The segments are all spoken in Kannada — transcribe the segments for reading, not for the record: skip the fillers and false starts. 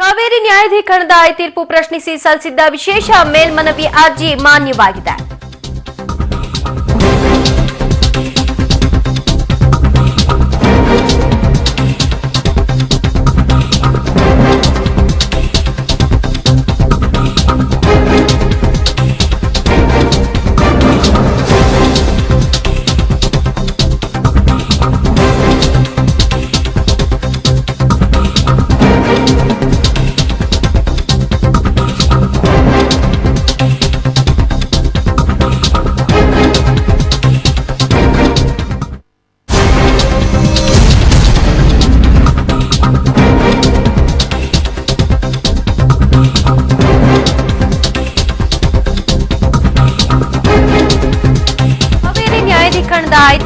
ಕಾವೇರಿ ನ್ಯಾಯಾಧೀಕರಣದ ತೀರ್ಪು ಪ್ರಶ್ನಿಸಿ ಸಲ್ಲಿಸಿದ್ದ ವಿಶೇಷ ಮೇಲ್ಮನವಿ ಅರ್ಜಿ ಮಾನ್ಯವಾಗಿದೆ.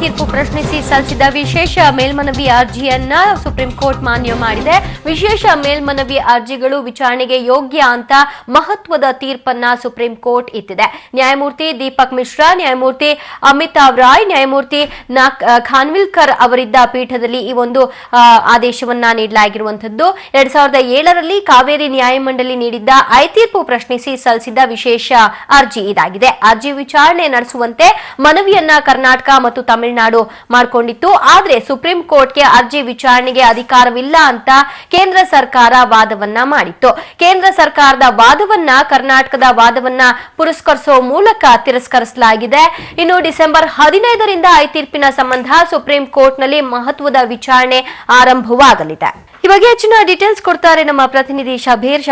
ತೀರ್ಪು ಪ್ರಶ್ನಿಸಿ ಸಲ್ಲಿಸಿದ ವಿಶೇಷ ಮೇಲ್ಮನವಿ ಅರ್ಜಿಯನ್ನ ಸುಪ್ರೀಂ ಕೋರ್ಟ್ ಮಾನ್ಯ ಮಾಡಿದೆ. ವಿಶೇಷ ಮೇಲ್ಮನವಿ ಅರ್ಜಿಗಳು ವಿಚಾರಣೆಗೆ ಯೋಗ್ಯ ಅಂತ ಮಹತ್ವದ ತೀರ್ಪನ್ನ ಸುಪ್ರೀಂ ಕೋರ್ಟ್ ಇತ್ತಿದೆ. ನ್ಯಾಯಮೂರ್ತಿ ದೀಪಕ್ ಮಿಶ್ರಾ, ನ್ಯಾಯಮೂರ್ತಿ ಅಮಿತಾವ್ ರಾಯ್, ನ್ಯಾಯಮೂರ್ತಿ ಖಾನ್ವಿಲ್ಕರ್ ಅವರಿದ್ದ ಪೀಠದಲ್ಲಿ ಈ ಒಂದು ಆದೇಶವನ್ನ ನೀಡಲಾಗಿರುವಂತದ್ದು. 2007ರಲ್ಲಿ ಕಾವೇರಿ ನ್ಯಾಯಮಂಡಳಿ ನೀಡಿದ್ದ ತೀರ್ಪು ಪ್ರಶ್ನಿಸಿ ಸಲ್ಲಿಸಿದ ವಿಶೇಷ ಅರ್ಜಿ ಇದಾಗಿದೆ. ಅರ್ಜಿ ವಿಚಾರಣೆ ನಡೆಸುವಂತೆ ಮನವಿಯನ್ನ ಕರ್ನಾಟಕ ಮತ್ತು ತಮಿಳುನಾಡು ಮಾಡಿಕೊಂಡಿತ್ತು. ಆದರೆ ಸುಪ್ರೀಂ ಕೋರ್ಟ್ಗೆ ಅರ್ಜಿ ವಿಚಾರಣೆಗೆ ಅಧಿಕಾರವಿಲ್ಲ ಅಂತ ಕೇಂದ್ರ ಸರ್ಕಾರ ವಾದವನ್ನ ಮಾಡಿತ್ತು. ಕೇಂದ್ರ ಸರ್ಕಾರದ ವಾದವನ್ನ ಕರ್ನಾಟಕದ ವಾದವನ್ನ ಪುರಸ್ಕರಿಸುವ ಮೂಲಕ ತಿರಸ್ಕರಿಸಲಾಗಿದೆ. ಇನ್ನು ಡಿಸೆಂಬರ್ 15ರಿಂದ ತೀರ್ಪಿನ ಸಂಬಂಧ ಸುಪ್ರೀಂ ಕೋರ್ಟ್ನಲ್ಲಿ ಮಹತ್ವದ ವಿಚಾರಣೆ ಆರಂಭವಾಗಲಿದೆ. ಈ ಬಗ್ಗೆ ಹೆಚ್ಚಿನ ಡೀಟೇಲ್ಸ್ ಕೊಡ್ತಾರೆ ನಮ್ಮ ಪ್ರತಿನಿಧಿ ಶಬೀರ್.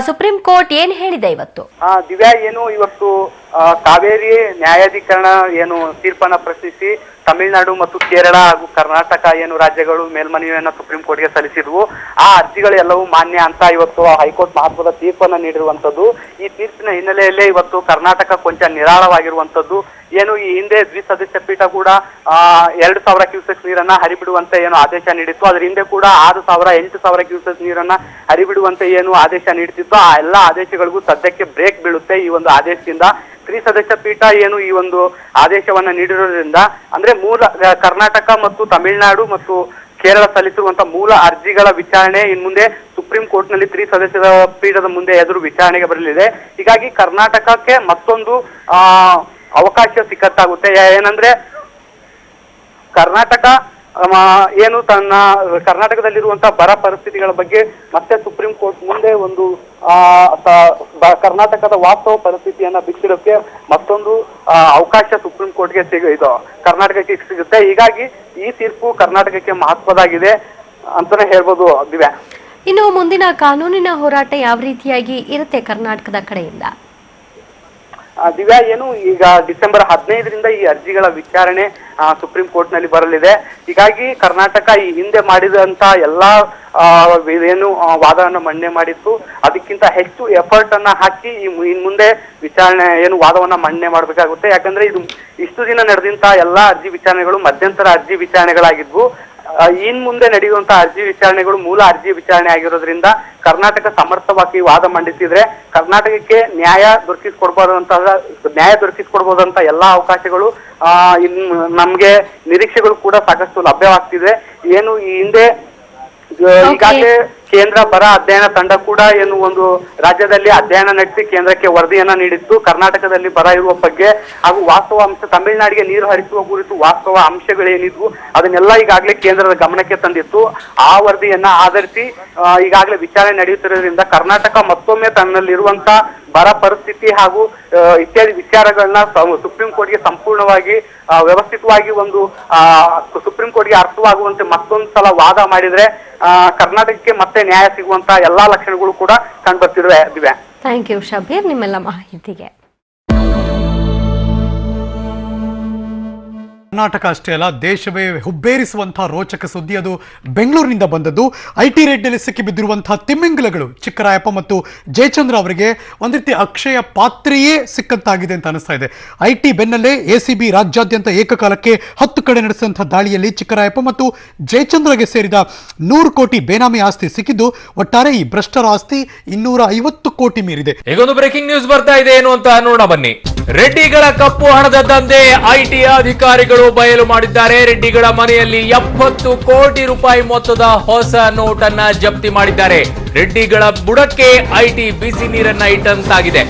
ಸುಪ್ರೀಂ ಕೋರ್ಟ್ ಏನ್ ಹೇಳಿದೆ ಇವತ್ತು? ದಿವ್ಯಾ, ಇವತ್ತು ಕಾವೇರಿ ನ್ಯಾಯಾಧೀಕರಣ ತೀರ್ಪನ್ನ ಪ್ರಶ್ನಿಸಿ ತಮಿಳುನಾಡು ಮತ್ತು ಕೇರಳ ಹಾಗೂ ಕರ್ನಾಟಕ ರಾಜ್ಯಗಳು ಮೇಲ್ಮನವಿಯನ್ನ ಸುಪ್ರೀಂ ಕೋರ್ಟ್ಗೆ ಸಲ್ಲಿಸಿದ್ವು. ಆ ಅರ್ಜಿಗಳೆಲ್ಲವೂ ಮಾನ್ಯ ಅಂತ ಇವತ್ತು ಹೈಕೋರ್ಟ್ ಮಹತ್ವದ ತೀರ್ಪನ್ನ ನೀಡಿರುವಂತದ್ದು. ಈ ತೀರ್ಪಿನ ಹಿನ್ನೆಲೆಯಲ್ಲೇ ಇವತ್ತು ಕರ್ನಾಟಕ ಕೊಂಚ ನಿರಾಳವಾಗಿರುವಂತದ್ದು. ಈ ಹಿಂದೆ ದ್ವಿಸದಸ್ಯ ಪೀಠ ಕೂಡ 2000 ಕ್ಯೂಸೆಕ್ ನೀರನ್ನ ಹರಿಬಿಡುವಂತೆ ಆದೇಶ ನೀಡಿತ್ತು. ಅದರ ಹಿಂದೆ ಕೂಡ 8,000 ಕ್ಯೂಸೆಕ್ ನೀರನ್ನ ಹರಿಬಿಡುವಂತೆ ಆದೇಶ ನೀಡುತ್ತಿತ್ತು. ಆ ಎಲ್ಲಾ ಆದೇಶಗಳಿಗೂ ಸದ್ಯಕ್ಕೆ ಬ್ರೇಕ್ ಬೀಳುತ್ತೆ ಈ ಒಂದು ಆದೇಶದಿಂದ. ತ್ರಿಸದಸ್ಯ ಪೀಠ ಈ ಒಂದು ಆದೇಶವನ್ನ ನೀಡಿರೋದ್ರಿಂದ ಅಂದ್ರೆ ಮೂಲ ಕರ್ನಾಟಕ ಮತ್ತು ತಮಿಳುನಾಡು ಮತ್ತು ಕೇರಳ ಸಲ್ಲಿಸಿರುವಂತಹ ಮೂಲ ಅರ್ಜಿಗಳ ವಿಚಾರಣೆ ಇನ್ಮುಂದೆ ಸುಪ್ರೀಂ ಕೋರ್ಟ್ ನಲ್ಲಿ ತ್ರಿಸದಸ್ಯದ ಪೀಠದ ಮುಂದೆ ಎದುರು ವಿಚಾರಣೆಗೆ ಬರಲಿದೆ. ಹೀಗಾಗಿ ಕರ್ನಾಟಕಕ್ಕೆ ಮತ್ತೊಂದು ಅವಕಾಶ ಸಿಕ್ಕತ್ತಾಗುತ್ತೆ. ಏನಂದ್ರೆ ಕರ್ನಾಟಕ ತನ್ನ ಕರ್ನಾಟಕದಲ್ಲಿರುವಂತಹ ಬರ ಪರಿಸ್ಥಿತಿಗಳ ಬಗ್ಗೆ ಮತ್ತೆ ಸುಪ್ರೀಂ ಕೋರ್ಟ್ ಮುಂದೆ ಒಂದು ಕರ್ನಾಟಕದ ವಾಸ್ತವ ಪರಿಸ್ಥಿತಿಯನ್ನ ಬಿಚ್ಚಿಡೋಕೆ ಮತ್ತೊಂದು ಅವಕಾಶ ಸುಪ್ರೀಂ ಕೋರ್ಟ್ಗೆ ಕರ್ನಾಟಕಕ್ಕೆ ಸಿಗುತ್ತೆ. ಹೀಗಾಗಿ ಈ ತೀರ್ಪು ಕರ್ನಾಟಕಕ್ಕೆ ಮಹತ್ವದಾಗಿದೆ ಅಂತಾನೆ ಹೇಳ್ಬೋದು ದಿವ್ಯಾ. ಇನ್ನು ಮುಂದಿನ ಕಾನೂನಿನ ಹೋರಾಟ ಯಾವ ರೀತಿಯಾಗಿ ಇರುತ್ತೆ ಕರ್ನಾಟಕದ ಕಡೆಯಿಂದ? ದಿವ್ಯಾ, ಈಗ ಡಿಸೆಂಬರ್ 15ರಿಂದ ಈ ಅರ್ಜಿಗಳ ವಿಚಾರಣೆ ಸುಪ್ರೀಂ ಕೋರ್ಟ್ ನಲ್ಲಿ ಬರಲಿದೆ. ಹೀಗಾಗಿ ಕರ್ನಾಟಕ ಈ ಹಿಂದೆ ಮಾಡಿದಂತ ಎಲ್ಲಾ ವಾದವನ್ನ ಮನ್ನಣೆ ಮಾಡಿತ್ತು. ಅದಕ್ಕಿಂತ ಹೆಚ್ಚು ಎಫರ್ಟ್ ಅನ್ನ ಹಾಕಿ ಇನ್ ಮುಂದೆ ವಿಚಾರಣೆ ವಾದವನ್ನ ಮನ್ನಣೆ ಮಾಡಬೇಕಾಗುತ್ತೆ. ಯಾಕಂದ್ರೆ ಇದು ಇಷ್ಟು ದಿನ ನಡೆದಂತ ಎಲ್ಲಾ ಅರ್ಜಿ ವಿಚಾರಣೆಗಳು ಮಧ್ಯಂತರ ಅರ್ಜಿ ವಿಚಾರಣೆಗಳಾಗಿದ್ವು. ಇನ್ ಮುಂದೆ ನಡೆಯುವಂತಹ ಅರ್ಜಿ ವಿಚಾರಣೆಗಳು ಮೂಲ ಅರ್ಜಿ ವಿಚಾರಣೆ ಆಗಿರೋದ್ರಿಂದ ಕರ್ನಾಟಕ ಸಮರ್ಥವಾಗಿ ವಾದ ಮಂಡಿಸಿದ್ರೆ ಕರ್ನಾಟಕಕ್ಕೆ ನ್ಯಾಯ ದೊರಕಿಸ್ಕೊಡ್ಬೋದಂತ ಎಲ್ಲಾ ಅವಕಾಶಗಳು ನಮ್ಗೆ ನಿರೀಕ್ಷೆಗಳು ಕೂಡ ಸಾಕಷ್ಟು ಲಭ್ಯವಾಗ್ತಿದೆ. ಈ ಹಿಂದೆ ಈಗಾಗಲೇ ಕೇಂದ್ರ ಬರ ಅಧ್ಯಯನ ತಂಡ ಕೂಡ ಒಂದು ರಾಜ್ಯದಲ್ಲಿ ಅಧ್ಯಯನ ನಡೆಸಿ ಕೇಂದ್ರಕ್ಕೆ ವರದಿಯನ್ನ ನೀಡಿತ್ತು. ಕರ್ನಾಟಕದಲ್ಲಿ ಬರ ಇರುವ ಬಗ್ಗೆ ಹಾಗೂ ವಾಸ್ತವ ಅಂಶ ತಮಿಳುನಾಡಿಗೆ ನೀರು ಹರಿಸುವ ಕುರಿತು ವಾಸ್ತವ ಅಂಶಗಳೇನಿದ್ವು ಅದನ್ನೆಲ್ಲ ಈಗಾಗಲೇ ಕೇಂದ್ರದ ಗಮನಕ್ಕೆ ತಂದಿತ್ತು. ಆ ವರದಿಯನ್ನ ಆಧರಿಸಿ ಈಗಾಗಲೇ ವಿಚಾರಣೆ ನಡೆಯುತ್ತಿರೋದ್ರಿಂದ ಕರ್ನಾಟಕ ಮತ್ತೊಮ್ಮೆ ತನ್ನಲ್ಲಿರುವಂತ ಬರ ಪರಿಸ್ಥಿತಿ ಹಾಗೂ ಇತ್ಯಾದಿ ವಿಚಾರಗಳನ್ನ ಸುಪ್ರೀಂ ಕೋರ್ಟ್ಗೆ ಸಂಪೂರ್ಣವಾಗಿ ವ್ಯವಸ್ಥಿತವಾಗಿ ಒಂದು ಸುಪ್ರೀಂ ಕೋರ್ಟ್ಗೆ ಅರ್ಥವಾಗುವಂತೆ ಮತ್ತೊಂದು ಸಲ ವಾದ ಮಾಡಿದ್ರೆ ಕರ್ನಾಟಕಕ್ಕೆ ಮತ್ತೆ ನ್ಯಾಯ ಸಿಗುವಂತ ಎಲ್ಲಾ ಲಕ್ಷಣಗಳು ಕೂಡ ಕಂಡುಬರ್ತಿರುವೆ. ದಿವ್ಯಾ, ಥ್ಯಾಂಕ್ ಯು ಶಬೀರ್ ನಿಮ್ಮೆಲ್ಲ ಮಾಹಿತಿಗೆ. ಕರ್ನಾಟಕ ಅಷ್ಟೇ ಅಲ್ಲ, ದೇಶವೇ ಹುಬ್ಬೇರಿಸುವಂತಹ ರೋಚಕ ಸುದ್ದಿ ಅದು ಬೆಂಗಳೂರಿನಿಂದ ಬಂದದ್ದು. IT ರೇಡ್ನಲ್ಲಿ ಸಿಕ್ಕಿಬಿದ್ದಿರುವಂತಹ ತಿಮ್ಮಿಂಗಲಗಳು ಚಿಕ್ಕರಾಯಪ್ಪ ಮತ್ತು ಜಯಚಂದ್ರ ಅವರಿಗೆ ಒಂದು ರೀತಿ ಅಕ್ಷಯ ಪಾತ್ರೆಯೇ ಸಿಕ್ಕಂತಾಗಿದೆ ಅಂತ ಅನಿಸ್ತಾ ಇದೆ. IT ಬೆನ್ನಲ್ಲೇ ACB ರಾಜ್ಯಾದ್ಯಂತ ಏಕಕಾಲಕ್ಕೆ 10 ಕಡೆ ನಡೆಸಿದಂತಹ ದಾಳಿಯಲ್ಲಿ ಚಿಕ್ಕರಾಯಪ್ಪ ಮತ್ತು ಜಯಚಂದ್ರಗೆ ಸೇರಿದ 100 ಕೋಟಿ ಬೇನಾಮಿ ಆಸ್ತಿ ಸಿಕ್ಕಿದ್ದು ಒಟ್ಟಾರೆ ಈ ಭ್ರಷ್ಟರ ಆಸ್ತಿ 250 ಕೋಟಿ ಮೀರಿದೆ. ಈಗೊಂದು ಬ್ರೇಕಿಂಗ್ ನ್ಯೂಸ್ ಬರ್ತಾ ಇದೆ ಏನು ಅಂತ ನೋಡೋಣ ಬನ್ನಿ. ರೆಡ್ಡಿಗಳ ಕಪ್ಪು ಹಣದ ದಂಧೆ ಐಟಿ ಅಧಿಕಾರಿಗಳು ಬಯಲು ಮಾಡಿದ್ದಾರೆ. ರೆಡ್ಡಿಗಳ ಮನೆಯಲ್ಲಿ 70 ಕೋಟಿ ರೂಪಾಯಿ ಮೊತ್ತದ ಹೊಸ ನೋಟ್ ಅನ್ನ ಜಪ್ತಿ ಮಾಡಿದ್ದಾರೆ. ರೆಡ್ಡಿಗಳ ಬುಡಕ್ಕೆ ಐಟಿ ಬಿಸಿ ನೀರನ್ನ ಇಟ್ಟಂತಾಗಿದೆ.